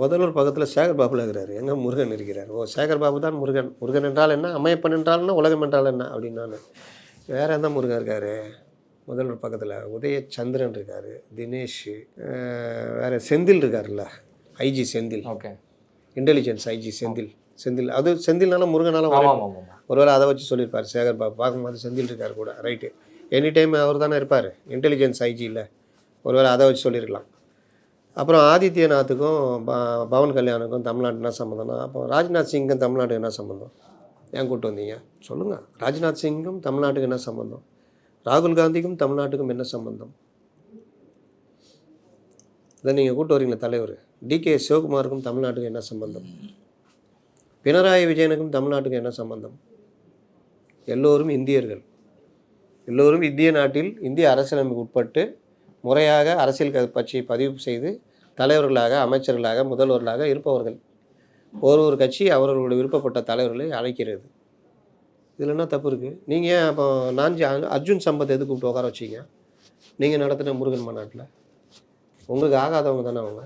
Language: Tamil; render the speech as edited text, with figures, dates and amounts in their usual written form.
முதல்வர் பக்கத்தில் சேகர் பாபுல இருக்கிறாரு. எங்கே முருகன் இருக்கிறார்? ஓ, சேகர் பாபு தான் முருகன். முருகன் என்றால் என்ன? அம்மையப்பன் என்றால் என்ன? உலகம் என்றால் என்ன அப்படின்னு நான் வேறு எந்த முருகன் இருக்கார் முதல்வர் பக்கத்தில்? உதயச்சந்திரன் இருக்கார், தினேஷ், வேறு செந்தில் இருக்கார்ல, IG Senthil. Okay, intelligence IG Senthil. அது செந்தில்னால முருகனால ஒருவேளை அதை வச்சு சொல்லியிருப்பார் சேகர் பாபு. பார்க்கும்போது செந்தில் இருக்கார் கூட, ரைட்டு. எனி டைம் அவர் தானே இருப்பார், இன்டெலிஜென்ஸ் ஐஜி இல்லை, ஒருவேளை அதை வச்சு சொல்லியிருக்கலாம். அப்புறம் ஆதித்யநாத்துக்கும் பவன் கல்யாணுக்கும் தமிழ்நாடு என்ன சம்மந்தம்னா, அப்போ ராஜ்நாத் சிங்கும் தமிழ்நாட்டுக்கு என்ன சம்மந்தம்? ஏன் கூப்பிட்டு வந்தீங்க சொல்லுங்கள். ராஜ்நாத் சிங்கும் தமிழ்நாட்டுக்கு என்ன சம்மந்தம்? ராகுல் காந்திக்கும் தமிழ்நாட்டுக்கும் என்ன சம்மந்தம்? இதை நீங்கள் கூப்பிட்டு வரீங்களா தலைவர்? டிகே சிவகுமாருக்கும் தமிழ்நாட்டுக்கு என்ன சம்பந்தம்? பினராயி விஜயனுக்கும் தமிழ்நாட்டுக்கு என்ன சம்பந்தம்? எல்லோரும் இந்தியர்கள், எல்லோரும் இந்திய நாட்டில் இந்திய அரசியலமைப்புக்கு உட்பட்டு முறையாக அரசியல் கட்சியை பதிவு செய்து தலைவர்களாக, அமைச்சர்களாக, முதல்வர்களாக இருப்பவர்கள். ஒரு கட்சி அவர்களுடைய விருப்பப்பட்ட தலைவர்களை அழைக்கிறது. இதில் என்ன தப்பு இருக்குது? நீங்கள் ஏன் அப்போ அர்ஜுன் சம்பத் எது கூப்பிட்டு உட்கார வச்சிங்க? நீங்கள் நடத்தின முருகன் மாநாட்டில் உங்களுக்கு ஆகாதவங்க தானே அவங்க.